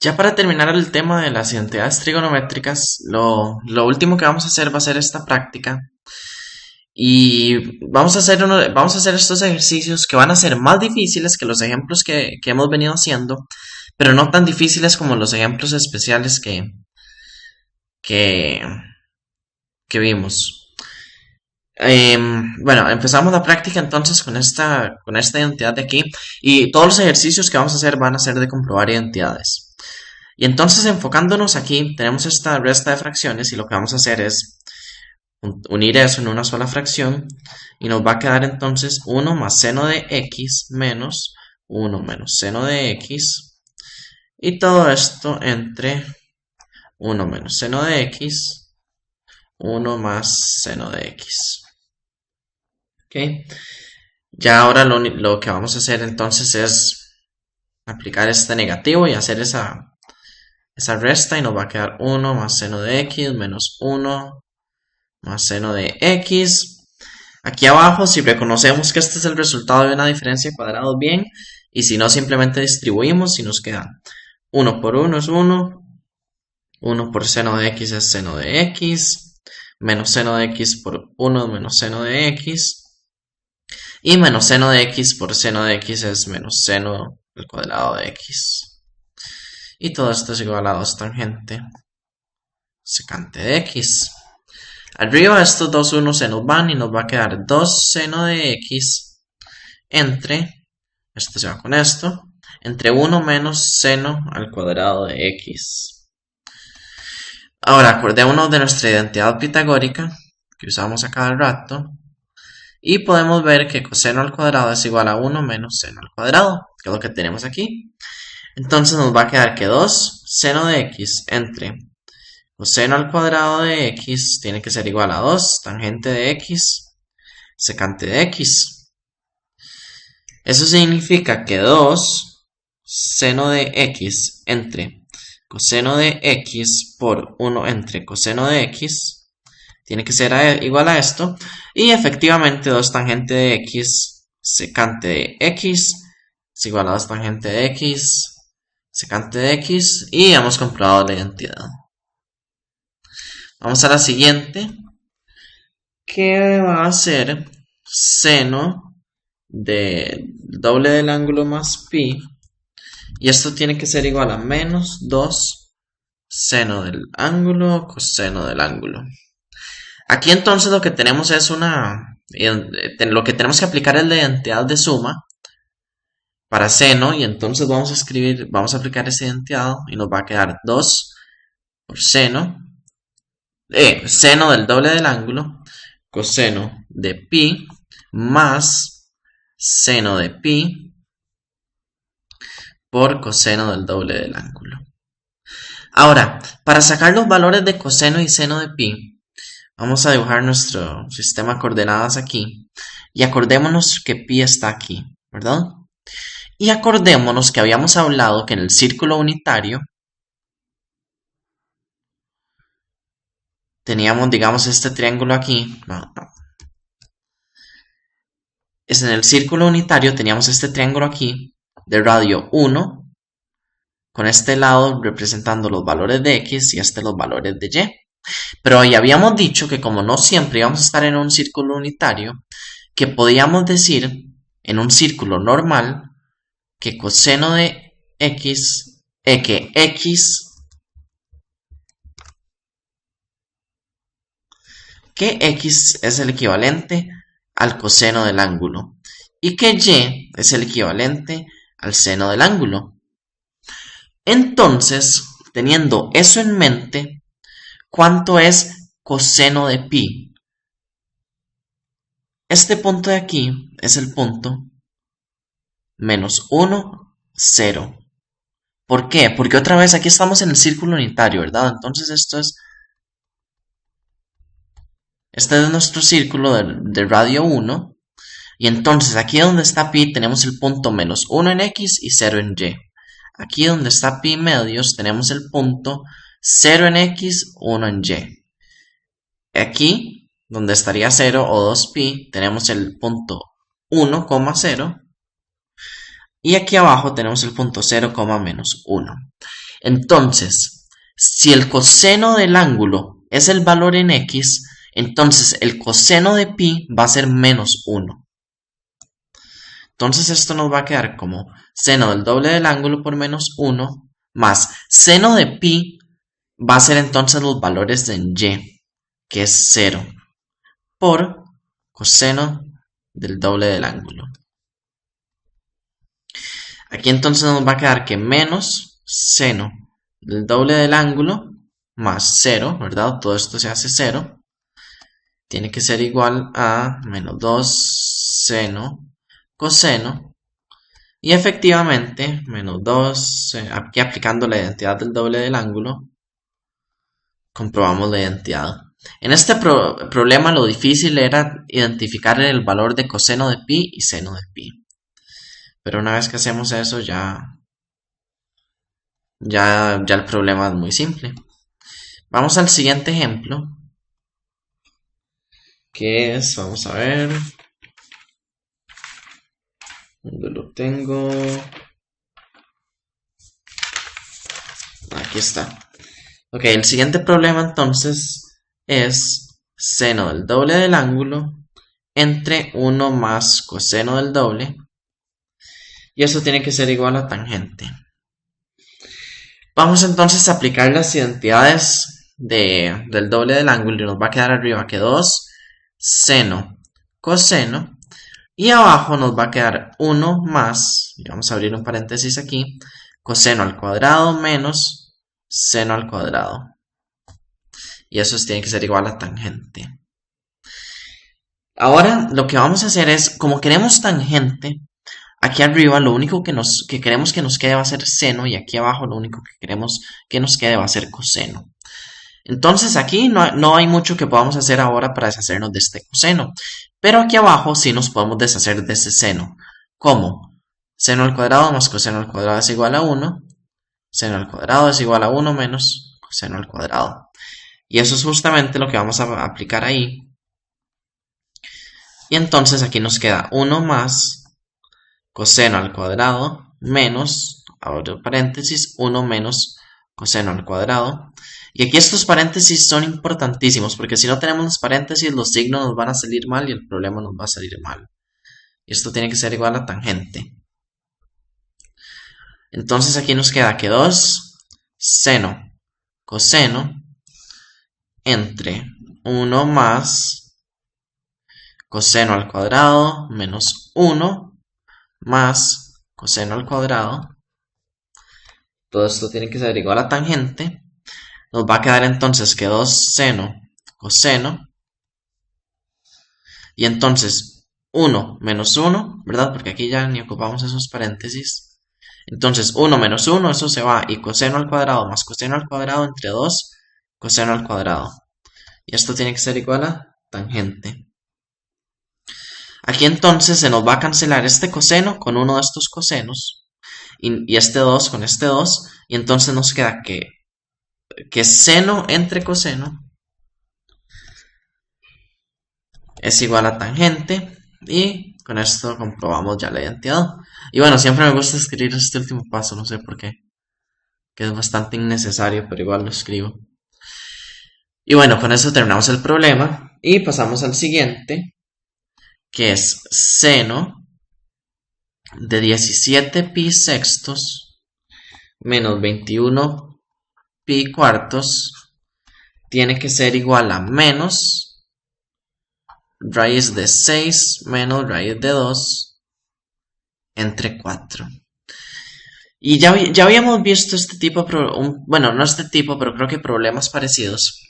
Ya para terminar el tema de las identidades trigonométricas, lo último que vamos a hacer va a ser esta práctica. Y vamos a hacer estos ejercicios que van a ser más difíciles que los ejemplos que hemos venido haciendo, pero no tan difíciles como los ejemplos especiales que, que vimos. Bueno, empezamos la práctica entonces con esta identidad de aquí. Y todos los ejercicios que vamos a hacer van a ser de comprobar identidades. Y entonces enfocándonos aquí, tenemos esta resta de fracciones y lo que vamos a hacer es unir eso en una sola fracción y nos va a quedar entonces 1 más seno de x menos 1 menos seno de x y todo esto entre 1 menos seno de x, 1 más seno de x. ¿Ok? Ya ahora lo que vamos a hacer entonces es aplicar este negativo y hacer esa resta y nos va a quedar 1 más seno de x menos 1 más seno de x. Aquí abajo, si reconocemos que este es el resultado de una diferencia de cuadrados, bien. Y si no, simplemente distribuimos y nos queda 1 por 1 es 1. 1 por seno de x es seno de x. Menos seno de x por 1 menos seno de x. Y menos seno de x por seno de x es menos seno al cuadrado de x. Y todo esto es igual a 2 tangente secante de x. Arriba estos dos unos se nos van y nos va a quedar 2 seno de x entre, esto se va con esto, entre 1 menos seno al cuadrado de x. Ahora acordémonos de nuestra identidad pitagórica que usamos a cada rato y podemos ver que coseno al cuadrado es igual a 1 menos seno al cuadrado, que es lo que tenemos aquí. Entonces nos va a quedar que 2 seno de x entre coseno al cuadrado de x tiene que ser igual a 2 tangente de x secante de x. Eso significa que 2 seno de x entre coseno de x por 1 entre coseno de x tiene que ser igual a esto. Y efectivamente 2 tangente de x secante de x es igual a 2 tangente de x secante de x. Y hemos comprobado la identidad. Vamos a la siguiente, que va a ser seno de doble del ángulo más pi. Y esto tiene que ser igual a menos 2 seno del ángulo coseno del ángulo. Aquí entonces lo que tenemos es lo que tenemos que aplicar es la identidad de suma para seno. Y entonces vamos a aplicar esa identidad y nos va a quedar 2 por seno del doble del ángulo coseno de pi más seno de pi por coseno del doble del ángulo. Ahora, para sacar los valores de coseno y seno de pi, vamos a dibujar nuestro sistema de coordenadas aquí y acordémonos que pi está aquí, ¿verdad? Y acordémonos que habíamos hablado que en el círculo unitario teníamos, digamos, este triángulo aquí. Es en el círculo unitario teníamos este triángulo aquí de radio 1, con este lado representando los valores de x y este los valores de y. Pero ya habíamos dicho que como no siempre íbamos a estar en un círculo unitario, que podíamos decir en un círculo normal que coseno de x, que x es el equivalente al coseno del ángulo y que y es el equivalente al seno del ángulo. Entonces, teniendo eso en mente, ¿cuánto es coseno de pi? Este punto de aquí es el punto menos 1, 0. ¿Por qué? Porque otra vez aquí estamos en el círculo unitario, ¿verdad? Entonces este es nuestro círculo de radio 1. Y entonces aquí donde está pi tenemos el punto menos 1 en x y 0 en y. Aquí donde está pi medios tenemos el punto 0 en x, 1 en y. Aquí donde estaría 0 o 2pi tenemos el punto 1,0. Y aquí abajo tenemos el punto 0, menos 1. Entonces, si el coseno del ángulo es el valor en x, entonces el coseno de pi va a ser menos 1. Entonces esto nos va a quedar como seno del doble del ángulo por menos 1 más seno de pi va a ser entonces los valores en y, que es 0, por coseno del doble del ángulo. Aquí entonces nos va a quedar que menos seno del doble del ángulo más 0, ¿verdad? Todo esto se hace 0. Tiene que ser igual a menos 2 seno coseno. Y efectivamente, menos 2, aquí aplicando la identidad del doble del ángulo, comprobamos la identidad. En este problema lo difícil era identificar el valor de coseno de pi y seno de pi. Pero una vez que hacemos eso ya el problema es muy simple. Vamos al siguiente ejemplo, que es, vamos a ver, ¿dónde lo tengo? Aquí está. Ok, el siguiente problema entonces es seno del doble del ángulo entre 1 más coseno del doble. Y eso tiene que ser igual a tangente. Vamos entonces a aplicar las identidades del doble del ángulo y nos va a quedar arriba que 2 seno coseno. Y abajo nos va a quedar 1 más, y vamos a abrir un paréntesis aquí, coseno al cuadrado menos seno al cuadrado. Y eso tiene que ser igual a tangente. Ahora lo que vamos a hacer es, como queremos tangente, aquí arriba lo único que queremos que nos quede va a ser seno y aquí abajo lo único que queremos que nos quede va a ser coseno. Entonces aquí no hay mucho que podamos hacer ahora para deshacernos de este coseno. Pero aquí abajo sí nos podemos deshacer de ese seno. ¿Cómo? Seno al cuadrado más coseno al cuadrado es igual a 1. Seno al cuadrado es igual a 1 menos coseno al cuadrado. Y eso es justamente lo que vamos a aplicar ahí. Y entonces aquí nos queda 1 más coseno al cuadrado menos, abro paréntesis, 1 menos coseno al cuadrado. Y aquí estos paréntesis son importantísimos porque si no tenemos los paréntesis los signos nos van a salir mal y el problema nos va a salir mal. Y esto tiene que ser igual a tangente. Entonces aquí nos queda que 2 seno coseno entre 1 más coseno al cuadrado menos 1 más coseno al cuadrado. Todo esto tiene que ser igual a tangente. Nos va a quedar entonces que 2 seno coseno. Y entonces 1 menos 1, ¿verdad? Porque aquí ya ni ocupamos esos paréntesis. Entonces 1 menos 1, eso se va. Y coseno al cuadrado más coseno al cuadrado entre 2 coseno al cuadrado. Y esto tiene que ser igual a tangente. Aquí entonces se nos va a cancelar este coseno con uno de estos cosenos. Y este 2 con este 2. Y entonces nos queda que seno entre coseno es igual a tangente. Y con esto comprobamos ya la identidad. Y bueno, siempre me gusta escribir este último paso, no sé por qué. Que es bastante innecesario, pero igual lo escribo. Y bueno, con eso terminamos el problema. Y pasamos al siguiente, que es seno de 17 pi sextos menos 21 pi cuartos tiene que ser igual a menos raíz de 6 menos raíz de 2 entre 4. Y ya habíamos visto este tipo, bueno, no este tipo, pero creo que problemas parecidos.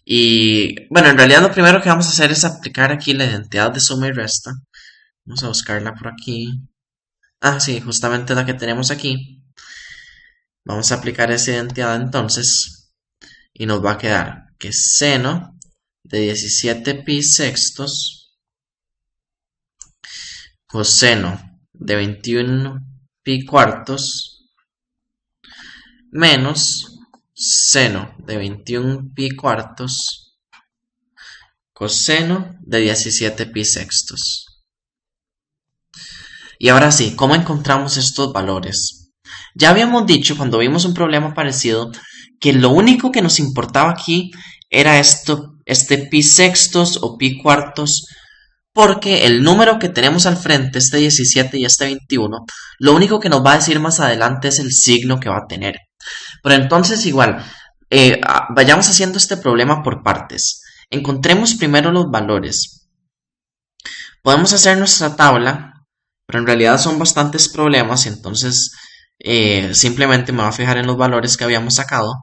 Y bueno, en realidad lo primero que vamos a hacer es aplicar aquí la identidad de suma y resta. Vamos a buscarla por aquí. Ah, sí, justamente la que tenemos aquí. Vamos a aplicar esa identidad entonces. Y nos va a quedar que seno de 17 pi sextos coseno de 21 pi cuartos menos seno de 21 pi cuartos coseno de 17 pi sextos. Y ahora sí, ¿cómo encontramos estos valores? Ya habíamos dicho cuando vimos un problema parecido que lo único que nos importaba aquí era este pi sextos o pi cuartos, porque el número que tenemos al frente, este 17 y este 21, lo único que nos va a decir más adelante es el signo que va a tener. Pero entonces igual, vayamos haciendo este problema por partes. Encontremos primero los valores. Podemos hacer nuestra tabla, pero en realidad son bastantes problemas, y entonces simplemente me voy a fijar en los valores que habíamos sacado.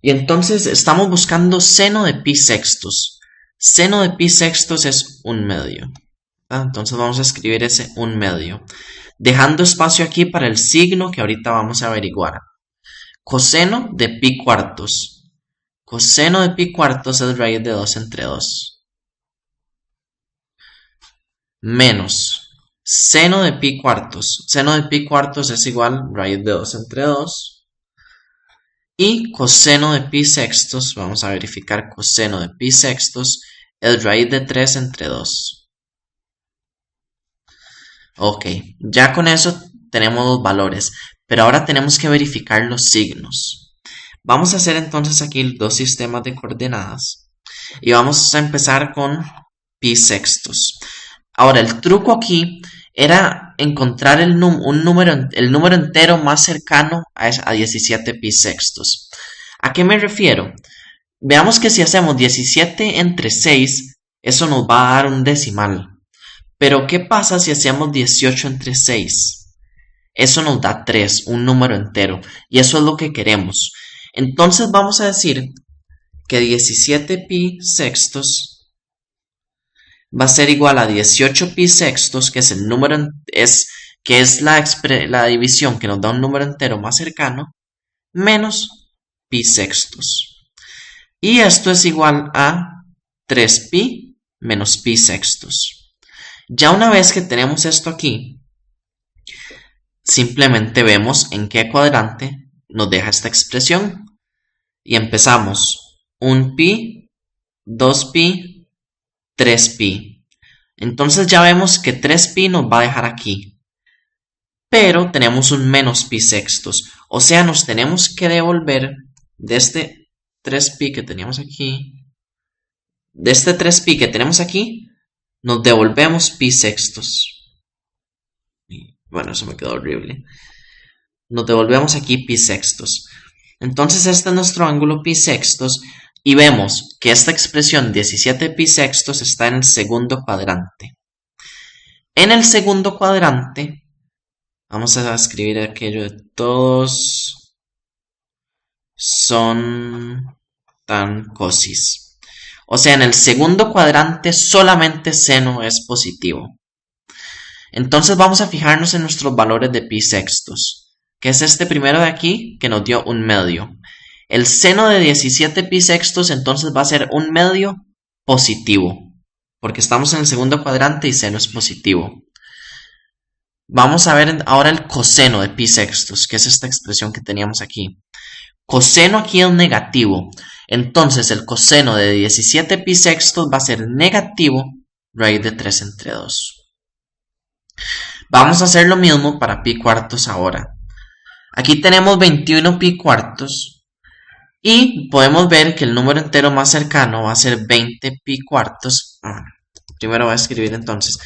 Y entonces estamos buscando seno de pi sextos. Seno de pi sextos es 1/2. Entonces vamos a escribir ese 1/2. Dejando espacio aquí para el signo que ahorita vamos a averiguar. Coseno de pi cuartos. Coseno de pi cuartos es raíz de 2 entre 2. Menos seno de pi cuartos. Seno de pi cuartos es igual raíz de 2 entre 2. Y coseno de pi sextos, vamos a verificar coseno de pi sextos, es raíz de 3 entre 2. Ok, ya con eso tenemos los valores, pero ahora tenemos que verificar los signos. Vamos a hacer entonces aquí dos sistemas de coordenadas y vamos a empezar con pi sextos. Ahora, el truco aquí era encontrar el número entero más cercano a 17 pi sextos. ¿A qué me refiero? Veamos que si hacemos 17 entre 6, eso nos va a dar un decimal. Pero ¿qué pasa si hacemos 18 entre 6? Eso nos da 3, un número entero. Y eso es lo que queremos. Entonces vamos a decir que 17 pi sextos va a ser igual a 18 pi sextos, que es el número, que es la división que nos da un número entero más cercano, menos pi sextos. Y esto es igual a 3pi menos pi sextos. Ya una vez que tenemos esto aquí, simplemente vemos en qué cuadrante nos deja esta expresión. Y empezamos 1pi, 2pi, 3pi. Entonces ya vemos que 3pi nos va a dejar aquí. Pero tenemos un menos pi sextos. O sea, nos tenemos que devolver de este 3pi que teníamos aquí. De este 3pi que tenemos aquí, nos devolvemos pi sextos. Bueno, eso me quedó horrible. Nos devolvemos aquí pi sextos. Entonces este es nuestro ángulo pi sextos. Y vemos que esta expresión 17 pi sextos está en el segundo cuadrante. En el segundo cuadrante, vamos a escribir aquello de todos son tan cosis. O sea, en el segundo cuadrante solamente seno es positivo. Entonces vamos a fijarnos en nuestros valores de pi sextos, que es este primero de aquí, que nos dio 1/2. El seno de 17 pi sextos entonces va a ser 1/2 positivo, porque estamos en el segundo cuadrante y seno es positivo. Vamos a ver ahora el coseno de pi sextos, que es esta expresión que teníamos aquí. Coseno aquí es negativo, entonces el coseno de 17 pi sextos va a ser negativo raíz de 3 entre 2. Vamos a hacer lo mismo para pi cuartos ahora. Aquí tenemos 21 pi cuartos. Y podemos ver que el número entero más cercano va a ser 20 pi cuartos. Primero voy a escribir entonces.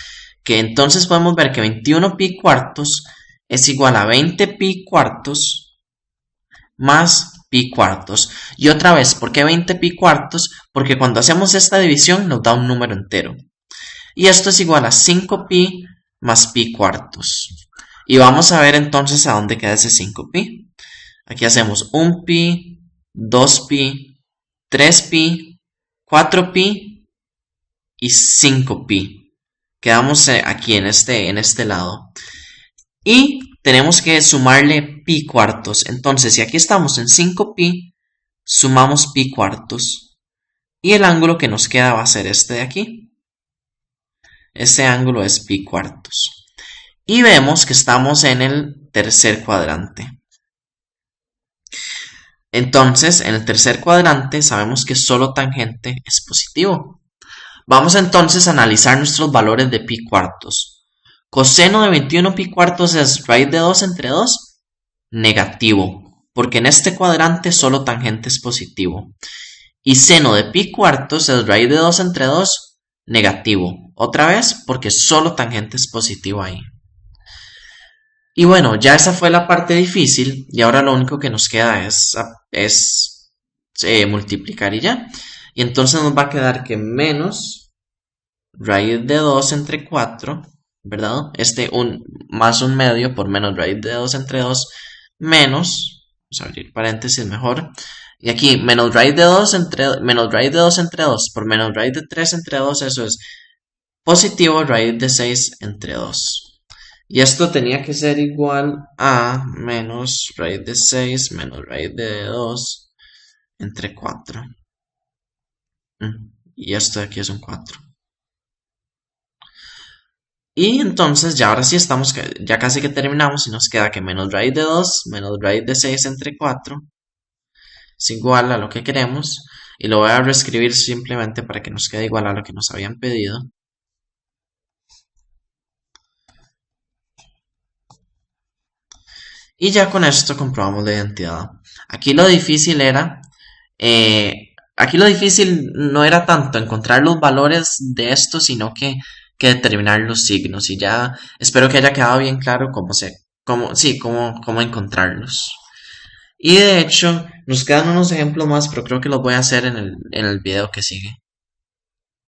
Que entonces podemos ver que 21 pi cuartos es igual a 20 pi cuartos más pi cuartos. Y otra vez, ¿por qué 20 pi cuartos? Porque cuando hacemos esta división nos da un número entero. Y esto es igual a 5pi más pi cuartos. Y vamos a ver entonces a dónde queda ese 5pi. Aquí hacemos 1pi. 2pi, 3pi, 4pi y 5pi. Quedamos aquí en este lado. Y tenemos que sumarle pi cuartos. Entonces, si aquí estamos en 5pi, sumamos pi cuartos. Y el ángulo que nos queda va a ser este de aquí. Ese ángulo es pi cuartos. Y vemos que estamos en el tercer cuadrante. Entonces, en el tercer cuadrante sabemos que solo tangente es positivo. Vamos entonces a analizar nuestros valores de pi cuartos. Coseno de 21 pi cuartos es raíz de 2 entre 2, negativo, porque en este cuadrante solo tangente es positivo. Y seno de pi cuartos es raíz de 2 entre 2, negativo. Otra vez, porque solo tangente es positivo ahí. Y bueno, ya esa fue la parte difícil y ahora lo único que nos queda es multiplicar y ya. Y entonces nos va a quedar que menos raíz de 2 entre 4, ¿verdad? Más un medio por menos raíz de 2 entre 2 menos, vamos a abrir paréntesis mejor. Y aquí menos raíz de 2 entre 2 por menos raíz de 3 entre 2, eso es positivo raíz de 6 entre 2. Y esto tenía que ser igual a menos raíz de 6 menos raíz de 2 entre 4. Y esto de aquí es un 4. Y entonces ya ahora sí estamos, ya casi que terminamos y nos queda que menos raíz de 2 menos raíz de 6 entre 4 es igual a lo que queremos. Y lo voy a reescribir simplemente para que nos quede igual a lo que nos habían pedido. Y ya con esto comprobamos la identidad. Aquí lo difícil era, aquí lo difícil no era tanto encontrar los valores de esto, sino que determinar los signos. Y ya espero que haya quedado bien claro cómo encontrarlos. Y de hecho, nos quedan unos ejemplos más, pero creo que los voy a hacer en el video que sigue.